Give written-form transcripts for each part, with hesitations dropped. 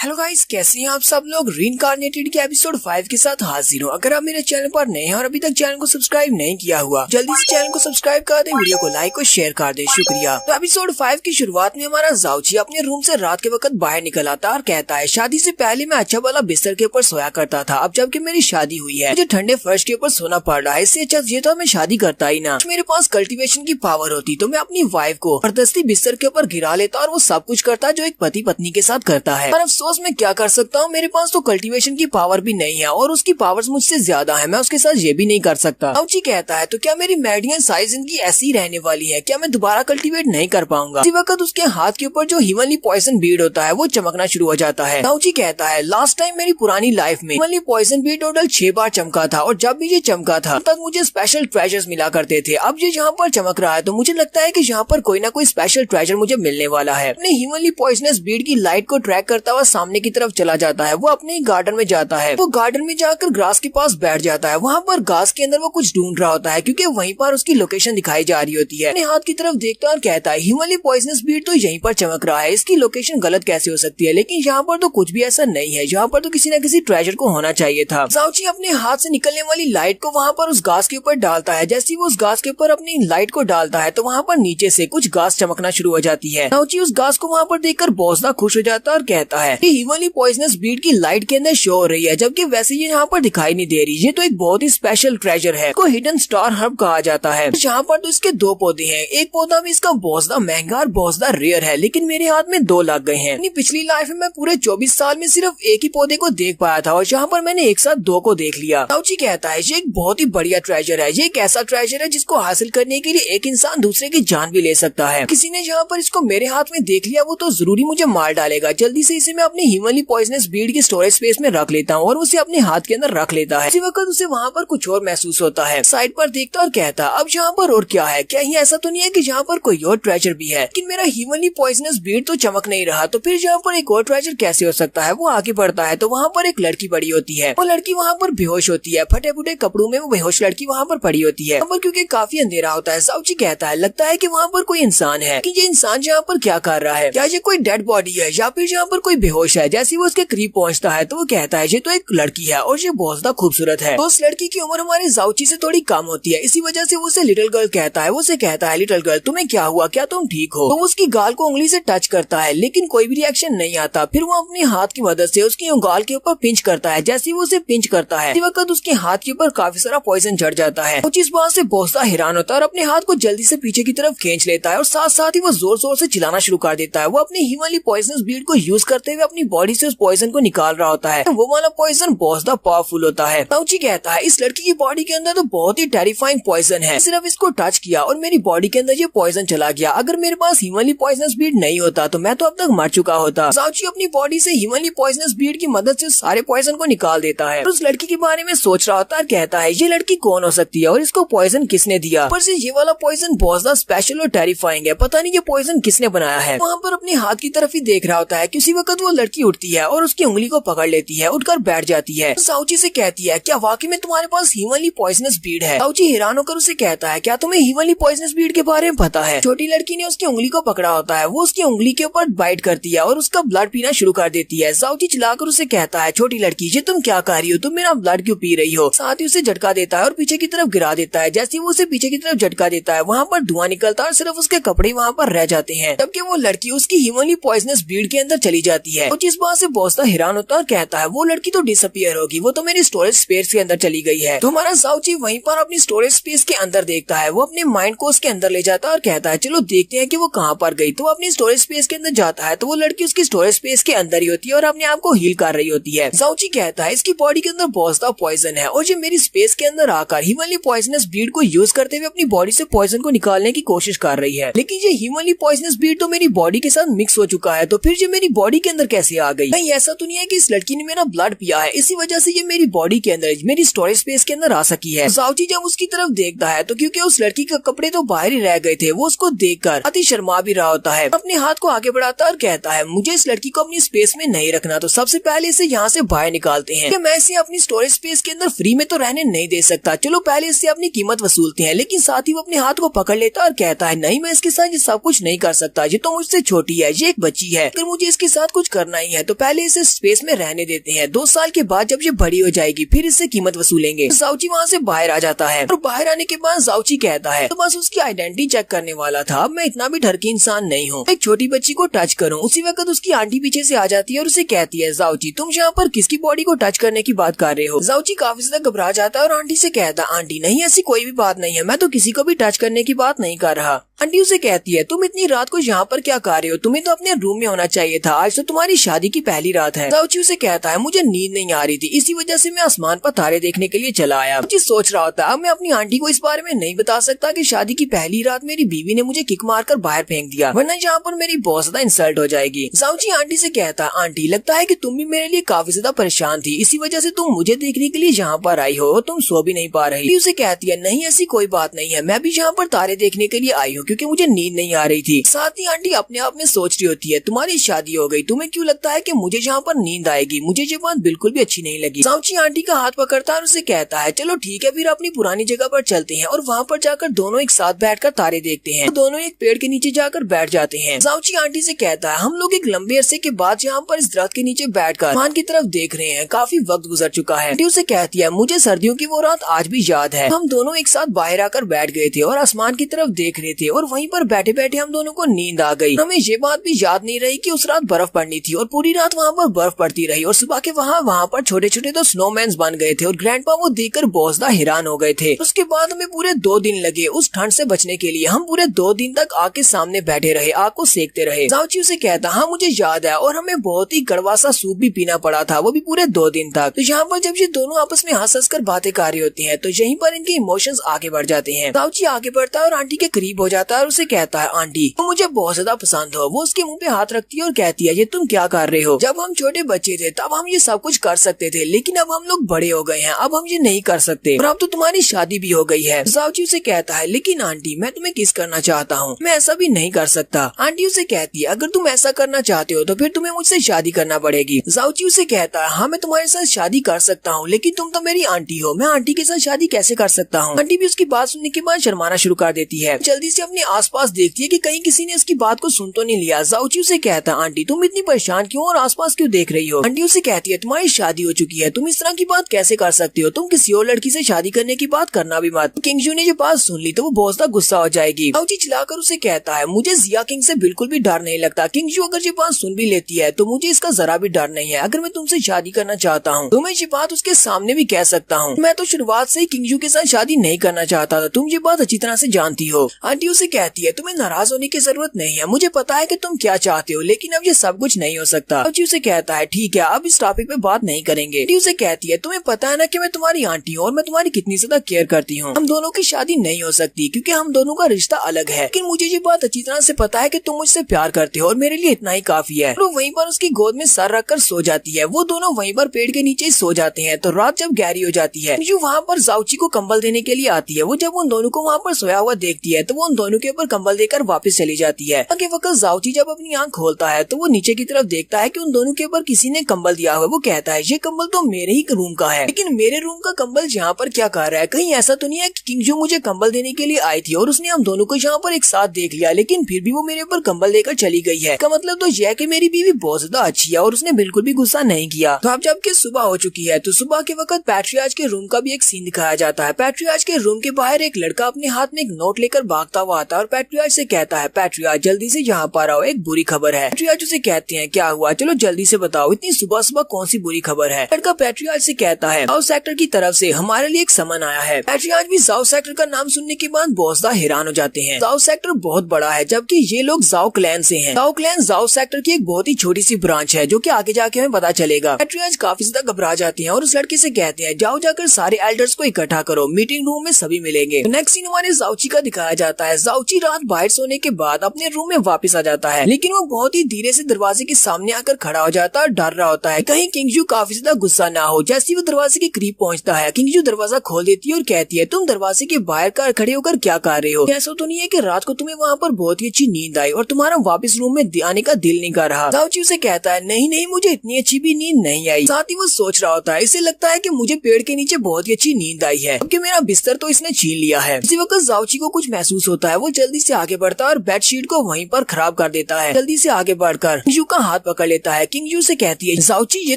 Hello guys, कैसे हैं आप सब लोग। रीइंकार्नेटेड के एपिसोड 5 के साथ हाजिर हूँ। अगर आप मेरे चैनल पर नए हैं और अभी तक चैनल को सब्सक्राइब नहीं किया हुआ, जल्दी से चैनल को सब्सक्राइब कर दें, वीडियो को लाइक और शेयर कर दें, शुक्रिया। तो एपिसोड 5 की शुरुआत में हमारा जाओची अपने रूम से रात के वक्त बाहर निकल आता और कहता है, शादी से पहले मैं अच्छा वाला बिस्तर के ऊपर सोया करता था, अब जबकि मेरी शादी हुई है मुझे ठंडे फर्श के ऊपर सोना पड़ रहा है। इससे अच्छा ये तो मैं शादी करता ही ना। मेरे पास कल्टीवेशन की पावर होती तो मैं अपनी वाइफ को जबरदस्ती बिस्तर के ऊपर गिरा लेता और वो सब कुछ करता जो एक पति पत्नी के साथ करता है। पर अफसोस मैं क्या कर सकता हूँ, मेरे पास तो कल्टीवेशन की पावर भी नहीं है और उसकी पावर्स मुझसे ज्यादा है, मैं उसके साथ ये भी नहीं कर सकता। जाओची कहता है, तो क्या मेरी मेडियन सारी जिंदगी ऐसी ही रहने वाली है, क्या मैं दोबारा कल्टीवेट नहीं कर पाऊंगा। इसी वक्त उसके हाथ के ऊपर जो हिवनली पॉइजन बीड होता है वो चमकना शुरू हो जाता है। जाओची कहता है, लास्ट टाइम मेरी पुरानी लाइफ में हिवनली पॉइजन बीड टोटल 6 बार चमका था और जब भी ये चमका था तब मुझे स्पेशल ट्रेजर्स मिला करते थे। अब ये यहाँ पर चमक रहा है तो मुझे लगता है कि यहाँ पर कोई ना कोई स्पेशल ट्रेजर मुझे मिलने वाला है। अपने हिवनली पॉइजनस बीड की लाइट को ट्रैक करता हुआ सामने की तरफ चला जाता है। वो अपने ही गार्डन में जाता है। वो गार्डन में जाकर ग्रास के पास बैठ जाता है। वहाँ पर घास के अंदर वो कुछ ढूंढ रहा होता है क्योंकि वहीं पर उसकी लोकेशन दिखाई जा रही होती है। अपने हाथ की तरफ देखता है और कहता है, हिवनली पॉइजनस बीड तो यहीं पर चमक रहा है, इसकी लोकेशन गलत कैसे हो सकती है। लेकिन यहाँ पर तो कुछ भी ऐसा नहीं है, यहाँ पर तो किसी न किसी ट्रेजर को होना चाहिए था। जाओची अपने हाथ से निकलने वाली लाइट को वहाँ पर उस घास के ऊपर डालता है। जैसे वो उस घास के ऊपर अपनी लाइट को डालता है तो वहाँ पर नीचे से कुछ घास चमकना शुरू हो जाती है। जाओची उस घास को वहाँ पर देखकर बहुत ज्यादा खुश हो जाता है और कहता है कि हिवनली पॉइजनस बीड की लाइट के अंदर शो हो रही है, जबकि वैसे ये यहाँ पर दिखाई नहीं दे रही। ये तो एक बहुत ही स्पेशल ट्रेजर है, को हिडन स्टार हर्ब कहा जाता है। यहाँ पर तो इसके 2 पौधे हैं, एक पौधा भी इसका बहुत ज्यादा महंगा और बहुत ज्यादा रेयर है, लेकिन मेरे हाथ में 2 लग गए हैं। अपनी पिछली लाइफ में मैं पूरे 24 साल में सिर्फ एक ही पौधे को देख पाया था और यहाँ पर मैंने एक साथ 2 को देख लिया। जाओची कहता है, ये एक बहुत ही बढ़िया ट्रेजर है, ये एक ऐसा ट्रेजर है जिसको हासिल करने के लिए एक इंसान दूसरे की जान भी ले सकता है। किसी ने यहाँ पर इसको मेरे हाथ में देख लिया वो तो जरूरी मुझे मार डालेगा। जल्दी से इसे मैं अपने हिवनली पॉइजनस बीड की स्टोरेज स्पेस में रख लेता हूँ और उसे अपने हाथ के अंदर रख लेता है। इसी वक्त उसे वहाँ पर कुछ और महसूस होता है। साइड पर देखता और कहता, अब यहाँ पर और क्या है, क्या ही ऐसा तो नहीं है कि यहाँ पर कोई और ट्रेजर भी है। लेकिन मेरा हिवनली पॉइजनस बीड तो चमक नहीं रहा, तो फिर यहाँ पर एक और ट्रेजर कैसे हो सकता है। वो आगे बढ़ता है तो वहाँ पर एक लड़की पड़ी होती है। वो लड़की वहाँ पर बेहोश होती है, फटे फुटे कपड़ों में वो बेहोश लड़की वहाँ पर पड़ी होती है। पर क्योंकि काफी अंधेरा होता है, जाओची कहता है, लगता है कि वहाँ पर कोई इंसान है, कि ये इंसान यहाँ पर क्या कर रहा है, क्या ये कोई डेड बॉडी है या फिर यहाँ पर कोई बेहोश है। जैसे वो उसके करीब पहुँचता है तो वो कहता है, ये तो एक लड़की है और ये बहुत ज्यादा खूबसूरत है। तो उस लड़की की उम्र हमारे जाओची से थोड़ी कम होती है, इसी वजह से वो उसे लिटिल गर्ल कहता है। वो उसे कहता है, लिटिल गर्ल तुम्हें क्या हुआ, क्या तुम ठीक हो। तो उसकी गाल को उंगली से टच करता है लेकिन कोई भी रिएक्शन नहीं आता। फिर वो अपने हाथ की मदद से उसकी गाल के ऊपर पिंच करता है। जैसे वो उसे पिंच करता है इसी वक्त उसके हाथ के ऊपर काफी सारा पॉइजन चढ़ जाता है। कुछ इस बात से बहुत सा हैरान होता है और अपने हाथ को जल्दी से पीछे की तरफ खींच लेता है और साथ साथ ही वो जोर जोर से चिल्लाना शुरू कर देता है। वो अपने हिवनली पॉइजनस बीड को यूज करते हुए अपनी बॉडी से उस पॉइजन को निकाल रहा होता है। वो वाला पॉइजन बहुत ज्यादा पावरफुल होता है। जाओची कहता है, इस लड़की की बॉडी के अंदर तो बहुत ही टेरिफाइंग पॉइजन है, सिर्फ इसको टच किया और मेरी बॉडी के अंदर ये पॉइजन चला गया। अगर मेरे पास हिवनली पॉइजनस बीड नहीं होता तो मैं तो अब तक मर चुका होता। जाओची अपनी बॉडी से हिवनली पॉइजनस बीड की मदद से सारे पॉइजन को निकाल देता है। उस लड़की के बारे में सोच रहा होता है, कहता है, ये लड़की कौन हो सकती है और इसको पॉइजन किसने दिया। पर से ये वाला पॉइजन बहुत ज्यादा स्पेशल और टेरिफाइंग है, पता नहीं ये पॉइजन किसने बनाया है। वहाँ पर अपने हाथ की तरफ ही देख रहा होता है कि उसी वक्त वो लड़की उठती है और उसकी उंगली को पकड़ लेती है, उठकर बैठ जाती है। जाओची से कहती है, क्या वाकई में तुम्हारे पास हिवनली पॉइजनस बीड है। जाओची हैरान होकर उसे कहता है, क्या तुम्हें हिवनली पॉइजनस बीड के बारे में पता है। छोटी लड़की ने उसकी उंगली को पकड़ा होता है, वो उसकी उंगली के ऊपर बाइट करती है और उसका ब्लड पीना शुरू कर देती है। जाओची चिल्लाकर उसे कहता है, छोटी लड़की ये तुम क्या कर रही हो, तुम मेरा ब्लड क्यों पी रही हो। साथ ही उसे झटका देता है और पीछे की तरफ गिरा देता है। जैसे वो उसे पीछे की तरफ झटका देता है वहाँ पर धुआं निकलता है और सिर्फ उसके कपड़े वहाँ पर रह जाते हैं, जबकि वो लड़की उसकी हिवनली पॉइजनस बीड के अंदर चली जाती है। कुछ इस बात से बहुत सा हैरान होता है और कहता है, वो लड़की तो डिसअपियर होगी, वो तो मेरी स्टोरेज स्पेस के अंदर चली गई है। तो हमारा जाओची वहीं पर अपनी स्टोरेज स्पेस के अंदर देखता है। वो अपने माइंड को उसके अंदर ले जाता है और कहता है, चलो देखते हैं कि वो कहाँ पर गई। तो अपनी स्टोरेज स्पेस के अंदर जाता है तो वो लड़की उसकी स्टोरेज स्पेस के अंदर ही होती है और अपने आप को हील कर रही होती है। जाओची कहता है, इसकी बॉडी के अंदर बहुत ज्यादा पॉइजन है और ये मेरी स्पेस के अंदर आकर हिवनली पॉइजनस बीड को यूज करते हुए अपनी बॉडी से पॉइजन को निकालने की कोशिश कर रही है। लेकिन ये हिवनली पॉइजनस बीड तो मेरी बॉडी के साथ मिक्स हो चुका है, तो फिर ये मेरी बॉडी के अंदर कैसे आ गई। नहीं, ऐसा तो नहीं है कि इस लड़की ने मेरा ब्लड पिया है, इसी वजह से ये मेरी बॉडी के अंदर मेरी स्टोरेज स्पेस के अंदर आ सकी है। जाओची जब उसकी तरफ देखता है तो क्योंकि उस लड़की के कपड़े तो बाहर ही रह गए थे, वो उसको देखकर अति शर्मा भी रहा होता है। अपने हाथ को आगे बढ़ाता और कहता है, मुझे इस लड़की को अपनी स्पेस में नहीं रखना, तो सबसे पहले इसे यहाँ से बाहर निकालते हैं। मैं इसे अपनी स्टोरेज स्पेस के अंदर फ्री में तो रहने नहीं दे सकता, चलो पहले इससे अपनी कीमत वसूलते हैं। लेकिन साथ ही वो अपने हाथ को पकड़ लेता और कहता है, नहीं मैं इसके साथ ये सब कुछ नहीं कर सकता, ये तो मुझसे छोटी है, ये एक बच्ची है, अगर मुझे इसके साथ कुछ करना करना ही है तो पहले इसे स्पेस में रहने देते हैं। 2 साल के बाद जब ये बड़ी हो जाएगी फिर इससे कीमत वसूलेंगे। जाओची वहाँ से बाहर आ जाता है और बाहर आने के बाद जाओची कहता है तो बस उसकी आइडेंटिटी चेक करने वाला था, अब मैं इतना भी डरकी इंसान नहीं हूँ, एक छोटी बच्ची को टच करूँ। उसी वक्त उसकी आंटी पीछे से आ जाती है और उसे कहती है जाओची तुम यहाँ पर किसकी बॉडी को टच करने की बात कर रहे हो। जाओची काफी ज्यादा घबरा जाता है और आंटी से कहता है आंटी नहीं ऐसी कोई भी बात नहीं है, मैं तो किसी को भी टच करने की बात नहीं कर रहा। आंटी उसे कहती है तुम इतनी रात को यहाँ पर क्या कर रहे हो, तुम्हें तो अपने रूम में होना चाहिए था, आज तो तुम्हारी शादी की पहली रात है। जाओची उसे कहता है मुझे नींद नहीं आ रही थी, इसी वजह से मैं आसमान पर तारे देखने के लिए चला आया। सोच रहा होता है अब मैं अपनी आंटी को इस बारे में नहीं बता सकता कि शादी की पहली रात मेरी बीवी ने मुझे किक मारकर बाहर फेंक दिया, वरना यहाँ पर मेरी बहुत ज्यादा इंसल्ट हो जाएगी। जाओची आंटी से कहता है आंटी लगता है कि तुम भी मेरे लिए काफी ज्यादा परेशान थी, इसी वजह से तुम मुझे देखने के लिए यहाँ पर आई हो, तुम सो भी नहीं पा रही। उसे कहती है नहीं ऐसी कोई बात नहीं है, मैं भी यहाँ पर तारे देखने के लिए आई हूँ क्योंकि मुझे नींद नहीं आ रही थी। साथ ही आंटी अपने आप में सोच रही होती है तुम्हारी शादी हो गई, तुम्हें क्यों लगता है कि मुझे यहाँ पर नींद आएगी, मुझे ये बात बिल्कुल भी अच्छी नहीं लगी। जाओची आंटी का हाथ पकड़ता है और उसे कहता है चलो ठीक है फिर अपनी पुरानी जगह पर चलते हैं, और वहाँ पर जाकर दोनों एक साथ बैठकर तारे देखते हैं। तो दोनों एक पेड़ के नीचे जाकर बैठ जाते हैं। जाओची आंटी से कहता है हम लोग एक लंबे अरसे के बाद यहाँ पर इस दरख्त के नीचे बैठकर आसमान की तरफ देख रहे हैं, काफी वक्त गुजर चुका है। आंटी उसे कहती है मुझे सर्दियों की वो रात आज भी याद है, हम दोनों एक साथ बाहर आकर बैठ गए थे और आसमान की तरफ देख रहे थे और वहीं पर बैठे बैठे हम दोनों को नींद आ गई। हमें ये बात भी याद नहीं रही कि उस रात बर्फ पड़नी थी और पूरी रात वहाँ पर बर्फ पड़ती रही और सुबह के वहाँ पर छोटे छोटे तो स्नोमैन बन गए थे और ग्रैंडपा वो देखकर बहुत ज्यादा हैरान हो गए थे। उसके बाद हमें पूरे 2 दिन लगे उस ठंड से बचने के लिए, हम पूरे 2 दिन तक आग के सामने बैठे रहे, आग को सेकते रहे। जाओची उसे कहता हाँ मुझे याद है, और हमें बहुत ही कड़वा सा सूप भी पीना पड़ा था, वो भी पूरे 2 दिन तक। तो यहाँ पर जब ये दोनों आपस में हंस कर बातें कर रही होती हैं तो यहीं पर इनके इमोशंस आगे बढ़ जाते हैं। जाओची आगे बढ़ता है और आंटी के करीब हो जाता है और उसे कहता है आंटी तुम मुझे बहुत ज्यादा पसंद हो। वो उसके मुंह पे हाथ रखती है और कहती है ये तुम क्या कर रहे हो, जब हम छोटे बच्चे थे तब हम ये सब कुछ कर सकते थे, लेकिन अब हम लोग बड़े हो गए हैं, अब हम ये नहीं कर सकते, और अब तो तुम्हारी शादी भी हो गई है। जाओची उसे कहता है लेकिन आंटी मैं तुम्हें किस करना चाहता हूँ, मैं ऐसा भी नहीं कर सकता। आंटी उसे कहती है अगर तुम ऐसा करना चाहते हो तो फिर तुम्हें मुझसे शादी करना पड़ेगी। जाओची उसे कहता है हाँ मैं तुम्हारे साथ शादी कर सकता हूँ, लेकिन तुम तो मेरी आंटी हो, मैं आंटी के साथ शादी कैसे कर सकता हूँ। आंटी भी उसकी बात सुनने के बाद शर्माना शुरू कर देती है, जल्दी से अपने आसपास देखती है कि कहीं किसी ने उसकी बात को सुन तो नहीं लिया। जाओची उसे कहता है आंटी तुम इतनी परेशान क्यों और आसपास क्यों देख रही हो। आंटी उसे कहती है तुम्हारी शादी हो चुकी है, तुम इस तरह की बात कैसे कर सकती हो, तुम किसी और लड़की से शादी करने की बात करना भी मत। किंगजू ने ये बात सुन ली तो वो बहुत ज्यादा गुस्सा हो जाएगी। जाओची चिल्लाकर उसे कहता है मुझे जिया किंग से बिल्कुल भी डर नहीं लगता, किंगजू अगर ये बात सुन भी लेती है तो मुझे इसका जरा भी डर नहीं है, अगर मैं तुमसे शादी करना चाहता हूँ तो मैं ये बात उसके सामने भी कह सकता हूँ। मैं तो शुरुआत से ही किंगजू के साथ शादी नहीं करना चाहता था, तुम ये बात अच्छी तरह से जानती हो। आंटी उसे कहती है तुम्हें नाराज होने की जरूरत नहीं है, मुझे पता है कि तुम क्या चाहते हो, लेकिन अब ये सब कुछ नहीं हो सकता। जाओची उसे कहता है ठीक है अब इस टॉपिक पे बात नहीं करेंगे। आंटी उसे कहती है तुम्हें पता है ना कि मैं तुम्हारी आंटी हूँ और मैं तुम्हारी कितनी ज्यादा केयर करती हूँ, हम दोनों की शादी नहीं हो सकती क्योंकि हम दोनों का रिश्ता अलग है, लेकिन मुझे ये बात अच्छी तरह से पता है कि तुम मुझसे प्यार करते हो और मेरे लिए इतना ही काफी है। तो वहीं पर उसकी गोद में सर रखकर सो जाती है। वो दोनों वहीं पर पेड़ के नीचे सो जाते हैं। तो रात जब गहरी हो जाती है जो वहाँ पर जाओची को कंबल देने के लिए आती है, वो जब उन दोनों को वहाँ पर सोया हुआ देखती है तो वो उन दोनों के ऊपर कंबल देकर वापस चली जाती है। आगे वक्त जाओची जब अपनी आंख खोलता है तो वो नीचे की तरफ देखता है कि उन दोनों के ऊपर किसी ने कंबल दिया हुआ। वो कहता है ये कंबल तो मेरे ही रूम का है, लेकिन मेरे रूम का कंबल यहाँ पर क्या कर रहा है, कहीं ऐसा तो नहीं है कि किंगजू मुझे कंबल देने के लिए आई थी और उसने हम दोनों को यहाँ पर एक साथ देख लिया, लेकिन फिर भी वो मेरे ऊपर कंबल देकर चली गई है। का मतलब तो यह कि मेरी बीवी बहुत ज्यादा अच्छी है और उसने बिल्कुल भी गुस्सा नहीं किया। तो अब जबकि सुबह हो चुकी है तो सुबह के वक्त पैट्रियार्च के रूम का भी एक सीन दिखाया जाता है। पैट्रियार्च के रूम के बाहर एक लड़का अपने हाथ में एक नोट लेकर भागता हुआ आता है और पैट्रियार्च से कहता है पैट्रियार्च जल्दी से यहाँ पर आओ, एक बुरी खबर है। पैट्रियार्च उसे कहते हैं क्या हुआ, चलो जल्दी से बताओ, इतनी सुबह सुबह कौन सी बुरी खबर है। लड़का पैट्रियार्च से कहता है साउथ सेक्टर की तरफ से हमारे लिए एक समन आया है। पैट्रियार्च भी साउथ सेक्टर का नाम सुनने के बाद बहुत ज्यादा हैरान हो जाते हैं। साउथ सेक्टर बहुत बड़ा है जबकि ये लोग जाओ क्लैन से हैं। जाओ क्लैन जाओ सेक्टर की एक बहुत ही छोटी सी ब्रांच है जो कि आगे जाके हमें पता चलेगा। पैट्रियार्च काफी ज्यादा घबरा जाते हैं और उस लड़के से कहते हैं जाओ जाकर सारे एल्डर्स को इकट्ठा करो, मीटिंग रूम में सभी मिलेंगे। नेक्स्ट सीन हमारे जाओची का दिखाया जाता है। जाओची रात बाहर सोने के बाद अपने रूम में वापस आ जाता है, लेकिन वो बहुत ही धीरे से दरवाजे के सामने आकर खड़ा हो जाता है और डर रहा होता है कहीं किंगजू काफी ज्यादा गुस्सा ना हो। जैसे वो दरवाजे के करीब पहुंचता है किंगजू दरवाजा खोल देती है और कहती है तुम दरवाजे के बाहर खड़े होकर क्या कर रहे हो, ऐसा तो नहीं है कि रात को तुम्हें वहाँ पर बहुत ही अच्छी नींद आई और तुम्हारा वापस रूम में आने का दिल नहीं कर रहा। जाओची उसे कहता है नहीं नहीं मुझे इतनी अच्छी भी नींद नहीं आई। साथ ही वो सोच रहा होता है इसे लगता है कि मुझे पेड़ के नीचे बहुत ही अच्छी नींद आई है क्योंकि मेरा बिस्तर तो इसने छीन लिया है। इसी वक्त जाओची को कुछ महसूस होता है। वो जल्दी से आगे बढ़ता है और बेडशीट को वहीं पर खराब कर देता है। जल्दी से आगे बढ़कर किंग का हाथ पकड़ लेता है। किंग से कहती है, जाओची ये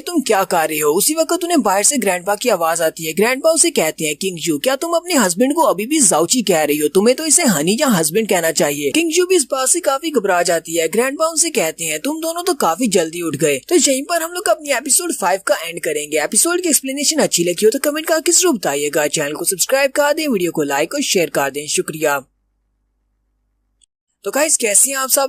तुम क्या कर रहे हो? उसी वक्त उन्हें बाहर से ग्रैंडपा की आवाज आती है। ग्रैंडपा उसे कहते हैं, किंग क्या तुम अपने हस्बैंड को अभी भी जाओची कह रही हो? तुम्हें तो इसे हनी या हस्बैंड कहना चाहिए। किंग भी इस बात से काफी घबरा जाती है। ग्रैंडपा उनसे कहते हैं, तुम दोनों तो काफी जल्दी उठ गए। तो यहीं पर हम लोग अपनी एपिसोड 5 का एंड करेंगे। एपिसोड की एक्सप्लेनेशन अच्छी लगी हो तो कमेंट करके जरूर बताइएगा। चैनल को सब्सक्राइब कर दें, वीडियो को लाइक और शेयर कर दें। शुक्रिया। तो गाइस कैसे हैं आप सब?